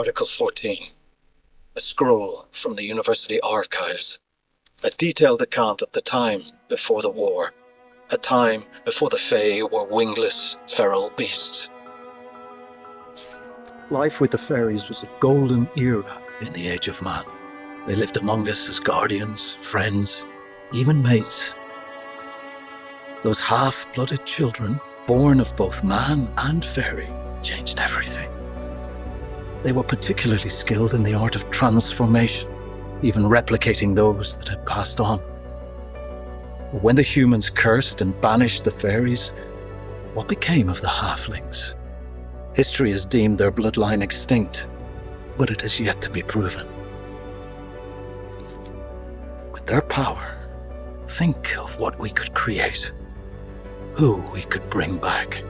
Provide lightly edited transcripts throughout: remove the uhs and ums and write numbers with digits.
Article 14, a scroll from the university archives, a detailed account of the time before the war, a time before the Fae were wingless, feral beasts. Life with the fairies was a golden era in the Age of Man. They lived among us as guardians, friends, even mates. Those half-blooded children, born of both man and fairy, changed everything. They were particularly skilled in the art of transformation, even replicating those that had passed on. But when the humans cursed and banished the fairies, what became of the halflings? History has deemed their bloodline extinct, but it has yet to be proven. With their power, think of what we could create, who we could bring back.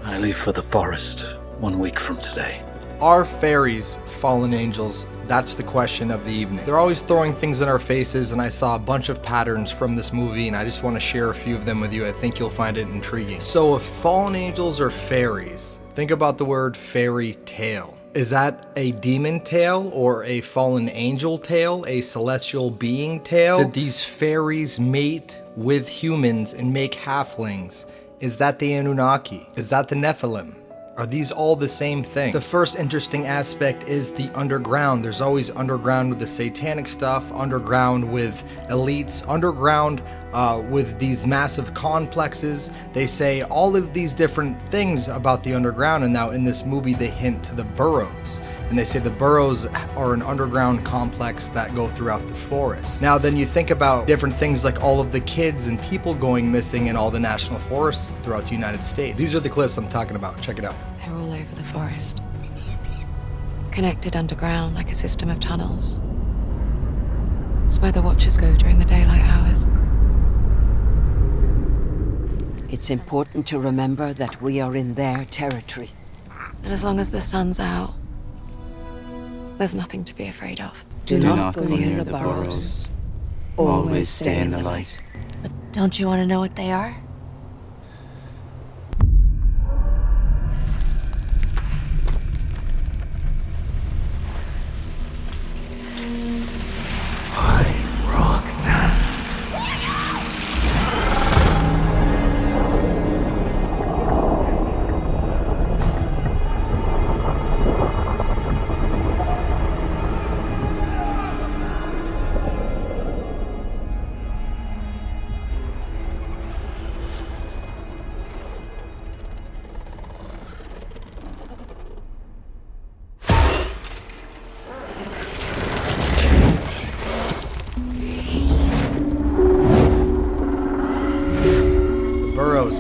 I leave for the forest 1 week from today. Are fairies fallen angels? That's the question of the evening. They're always throwing things in our faces, and I saw a bunch of patterns from this movie, and I just want to share a few of them with you. I think you'll find it intriguing. So if fallen angels are fairies, think about the word fairy tale. Is that a demon tale or a fallen angel tale, a celestial being tale? Did these fairies mate with humans and make halflings? Is that the Anunnaki? Is that the Nephilim? Are these all the same thing? The first interesting aspect is the underground. There's always underground with the satanic stuff, underground with elites, underground with these massive complexes. They say all of these different things about the underground, and now in this movie they hint to the burrows. And they say the burrows are an underground complex that go throughout the forest. Now then you think about different things like all of the kids and people going missing in all the national forests throughout the United States. These are the clips I'm talking about. Check it out. They're all over the forest, connected underground like a system of tunnels. It's where the watchers go during the daylight hours. It's important to remember that we are in their territory. And as long as the sun's out, there's nothing to be afraid of. Do not go near the burrows. Always stay in the light. But don't you want to know what they are?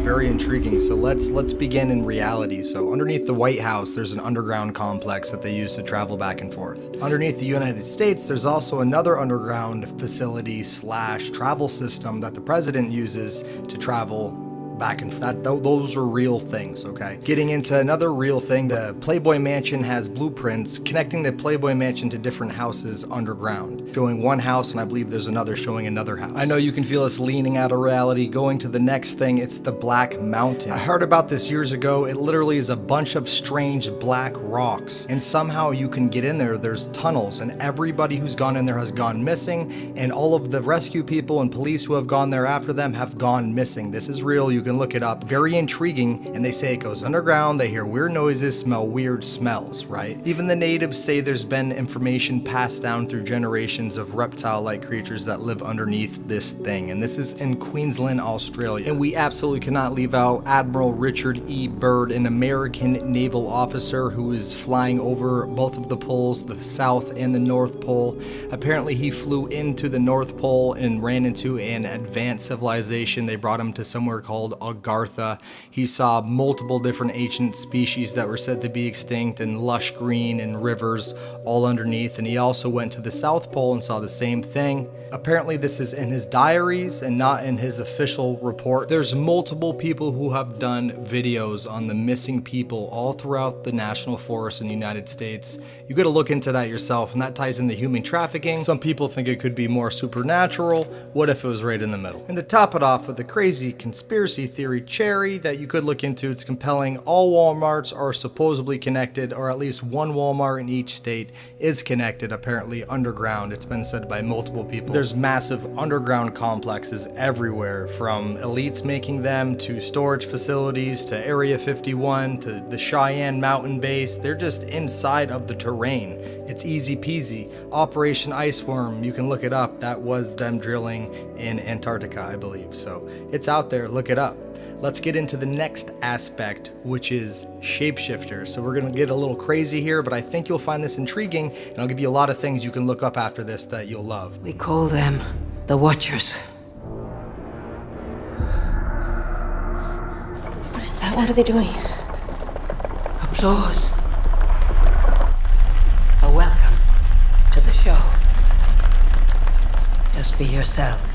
Very intriguing. So let's begin in reality. So underneath the White House, there's an underground complex that they use to travel back and forth. Underneath the United States, there's also another underground facility / travel system that the president uses to travel back and forth. Those are real things, okay? Getting into another real thing, the Playboy Mansion has blueprints connecting the Playboy Mansion to different houses underground, showing one house, and I believe there's another showing another house. I know you can feel us leaning out of reality. Going to the next thing, it's the Black Mountain. I heard about this years ago. It literally is a bunch of strange black rocks, and somehow you can get in there. There's tunnels, and everybody who's gone in there has gone missing, and all of the rescue people and police who have gone there after them have gone missing. This is real. You can look it up. Very intriguing, and they say it goes underground. They hear weird noises, smell weird smells, right? Even the natives say there's been information passed down through generations of reptile-like creatures that live underneath this thing, and this is in Queensland, Australia. And we absolutely cannot leave out Admiral Richard E. Byrd, an American naval officer who is flying over both of the poles, the South and the North Pole. Apparently he flew into the North Pole and ran into an advanced civilization. They brought him to somewhere called Agartha. He saw multiple different ancient species that were said to be extinct, and lush green and rivers all underneath. And he also went to the South Pole and saw the same thing. Apparently this is in his diaries and not in his official report. There's multiple people who have done videos on the missing people all throughout the national forest in the United States. You gotta look into that yourself, and that ties into human trafficking. Some people think it could be more supernatural. What if it was right in the middle? And to top it off with a crazy conspiracy theory cherry that you could look into, it's compelling. All Walmarts are supposedly connected, or at least one Walmart in each state is connected, apparently underground. It's been said by multiple people. There's massive underground complexes everywhere, from elites making them to storage facilities to Area 51 to the Cheyenne Mountain Base. They're just inside of the terrain. It's easy peasy. Operation Iceworm, you can look it up. That was them drilling in Antarctica, I believe. So it's out there, look it up. Let's get into the next aspect, which is shapeshifters. So we're gonna get a little crazy here, but I think you'll find this intriguing, and I'll give you a lot of things you can look up after this that you'll love. We call them the Watchers. What is that? What are they doing? Applause. A welcome to the show. Just be yourself.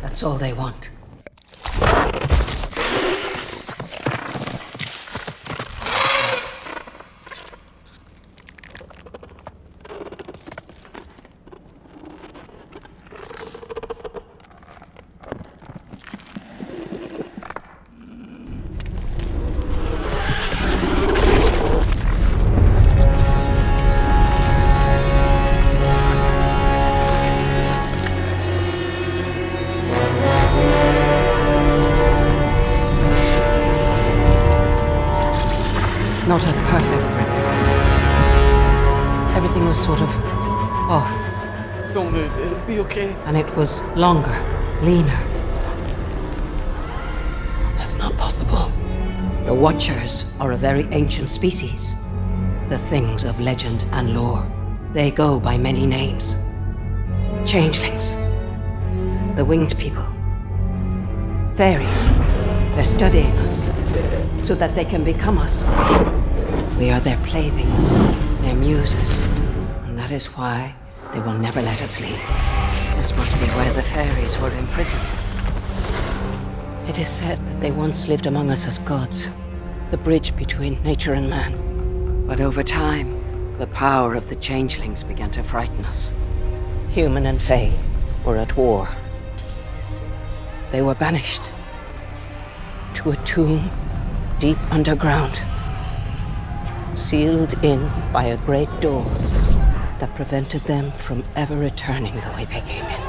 That's all they want. Not a perfect replica. Everything was sort of off. Don't move, it'll be okay. And it was longer, leaner. That's not possible. The Watchers are a very ancient species. The things of legend and lore. They go by many names. Changelings. The winged people. Fairies. They're studying us so that they can become us. We are their playthings, their muses, and that is why they will never let us leave. This must be where the fairies were imprisoned. It is said that they once lived among us as gods, the bridge between nature and man. But over time, the power of the changelings began to frighten us. Human and Fae were at war. They were banished to a tomb deep underground, sealed in by a great door that prevented them from ever returning the way they came in.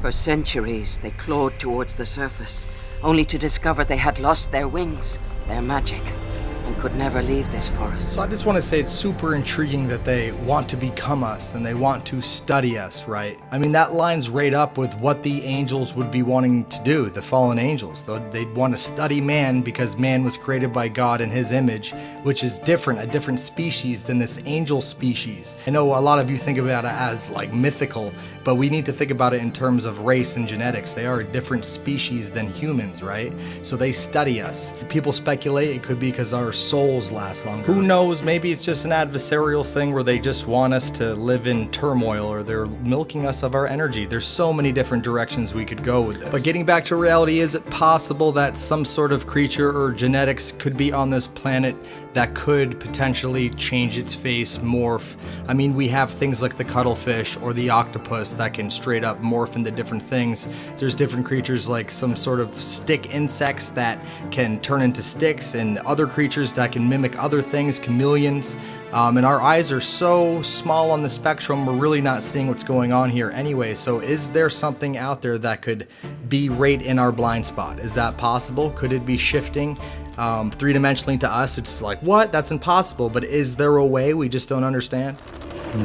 For centuries, they clawed towards the surface, only to discover they had lost their wings, their magic, and could never leave this forest. So I just want to say it's super intriguing that they want to become us and they want to study us, right? I mean, that lines right up with what the angels would be wanting to do, the fallen angels. They'd want to study man because man was created by God in his image, which is different, a different species than this angel species. I know a lot of you think about it as like mythical, but we need to think about it in terms of race and genetics. They are a different species than humans, right? So they study us. People speculate it could be because our souls last longer. Who knows? Maybe it's just an adversarial thing where they just want us to live in turmoil, or they're milking us of our energy. There's so many different directions we could go with this. But getting back to reality, is it possible that some sort of creature or genetics could be on this planet that could potentially change its face, morph? I mean, we have things like the cuttlefish or the octopus that can straight up morph into different things. There's different creatures like some sort of stick insects that can turn into sticks, and other creatures that can mimic other things, chameleons. And our eyes are so small on the spectrum, we're really not seeing what's going on here anyway. So is there something out there that could be right in our blind spot? Is that possible? Could it be shifting? Three-dimensionally to us, it's like, what? That's impossible. But is there a way we just don't understand? They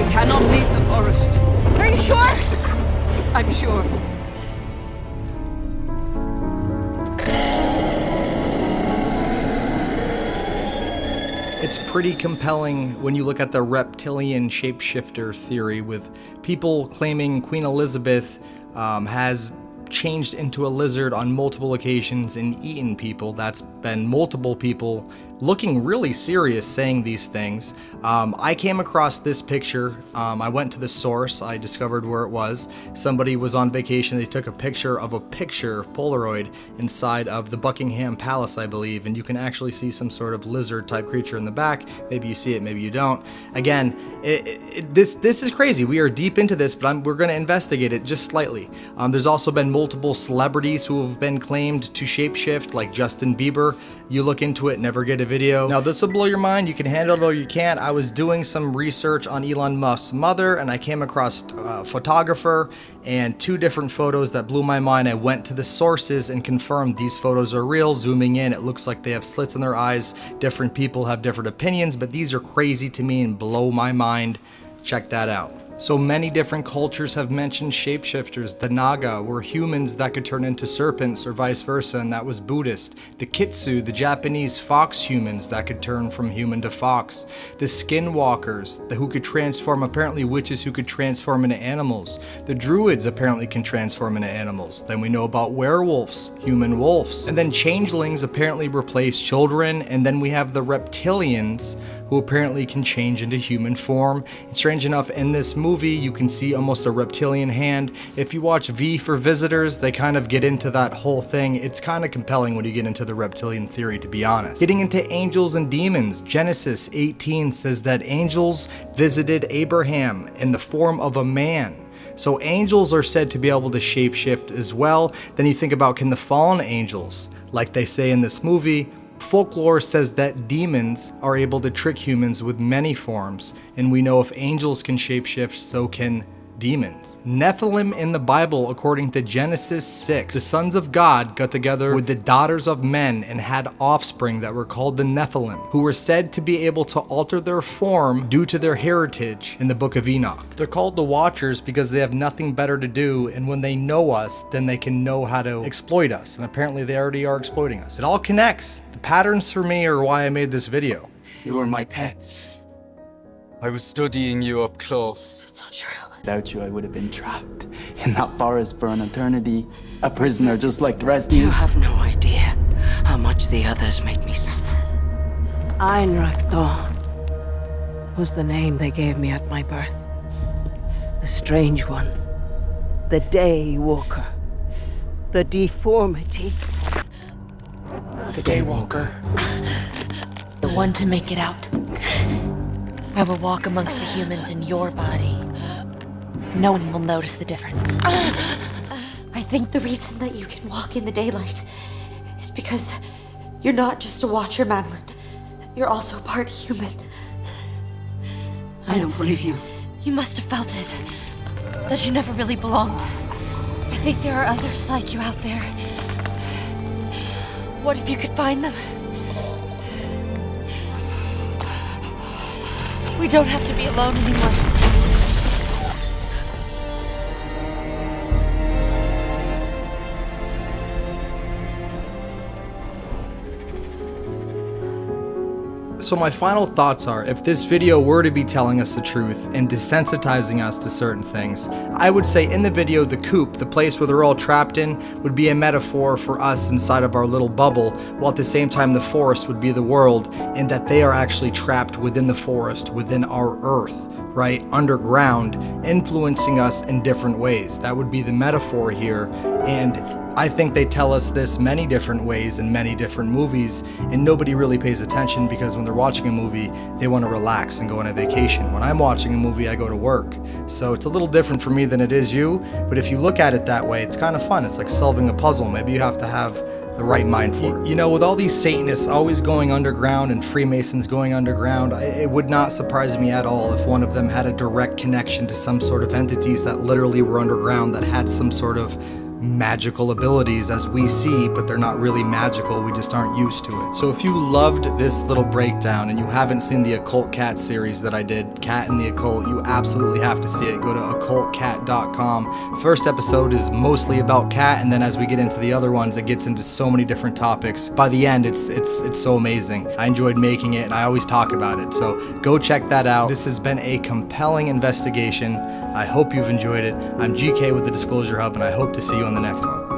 cannot leave the forest. Are you sure? I'm sure. It's pretty compelling when you look at the reptilian shapeshifter theory, with people claiming Queen Elizabeth has changed into a lizard on multiple occasions and eaten people. That's been multiple people looking really serious saying these things. I came across this picture. I went to the source. I discovered where it was. Somebody was on vacation. They took a picture of a Polaroid inside of the Buckingham Palace, I believe, and you can actually see some sort of lizard type creature in the back. Maybe you see it, maybe you don't. Again, this is crazy. We are deep into this, but we're going to investigate it just slightly. There's also been multiple celebrities who have been claimed to shapeshift, like Justin Bieber. You look into it, never get a video. Now this will blow your mind. You can handle it or you can't. I was doing some research on Elon Musk's mother, and I came across a photographer and 2 different photos that blew my mind. I went to the sources and confirmed these photos are real. Zooming in, it looks like they have slits in their eyes. Different people have different opinions, but these are crazy to me and blow my mind. Check that out. So many different cultures have mentioned shapeshifters. The Naga were humans that could turn into serpents or vice versa, and that was Buddhist. The Kitsu, the Japanese fox humans that could turn from human to fox. The skinwalkers, who could transform, apparently witches who could transform into animals. The druids apparently can transform into animals. Then we know about werewolves, human wolves. And then changelings apparently replace children, and then we have the reptilians, who apparently can change into human form. And strange enough, in this movie, you can see almost a reptilian hand. If you watch V for Visitors, they kind of get into that whole thing. It's kind of compelling when you get into the reptilian theory, to be honest. Getting into angels and demons, Genesis 18 says that angels visited Abraham in the form of a man. So angels are said to be able to shapeshift as well. Then you think about, can the fallen angels, like they say in this movie, folklore says that demons are able to trick humans with many forms, and we know if angels can shapeshift, so can demons. Nephilim in the Bible, according to Genesis 6, the sons of God got together with the daughters of men and had offspring that were called the Nephilim, who were said to be able to alter their form due to their heritage in the book of Enoch. They're called the Watchers because they have nothing better to do, and when they know us, then they can know how to exploit us, and apparently they already are exploiting us. It all connects. The patterns for me are why I made this video. You were my pets. I was studying you up close. It's not true. Without you, I would have been trapped in that forest for an eternity. A prisoner just like the rest of you. You have no idea how much the others made me suffer. Einrach Dawn was the name they gave me at my birth. The Strange One, the Day Walker, the Deformity, The Daywalker. The one to make it out. I will walk amongst the humans in your body. No one will notice the difference. I think the reason that you can walk in the daylight is because you're not just a Watcher, Madeline. You're also part human. I don't believe you. You must have felt it. That you never really belonged. I think there are others like you out there. What if you could find them? We don't have to be alone anymore. So my final thoughts are, if this video were to be telling us the truth and desensitizing us to certain things, I would say in the video, the coop, the place where they're all trapped in, would be a metaphor for us inside of our little bubble, while at the same time the forest would be the world, and that they are actually trapped within the forest, within our earth, right, underground, influencing us in different ways. That would be the metaphor here, and I think they tell us this many different ways in many different movies, and nobody really pays attention because when they're watching a movie, they want to relax and go on a vacation. When I'm watching a movie, I go to work. So it's a little different for me than it is you, but if you look at it that way, it's kind of fun. It's like solving a puzzle. Maybe you have to have the right mind for it. You know, with all these Satanists always going underground and Freemasons going underground, it would not surprise me at all if one of them had a direct connection to some sort of entities that literally were underground, that had some sort of magical abilities as we see, but they're not really magical, we just aren't used to it. So if you loved this little breakdown and you haven't seen the Occult Cat series that I did, Cat in the Occult, you absolutely have to see it. Go to occultcat.com. First episode is mostly about Cat, and then as we get into the other ones, it gets into so many different topics. By the end, it's so amazing. I enjoyed making it, and I always talk about it, so go check that out. This has been a compelling investigation. I hope you've enjoyed it. I'm GK with the Disclosure Hub, and I hope to see you on the next one.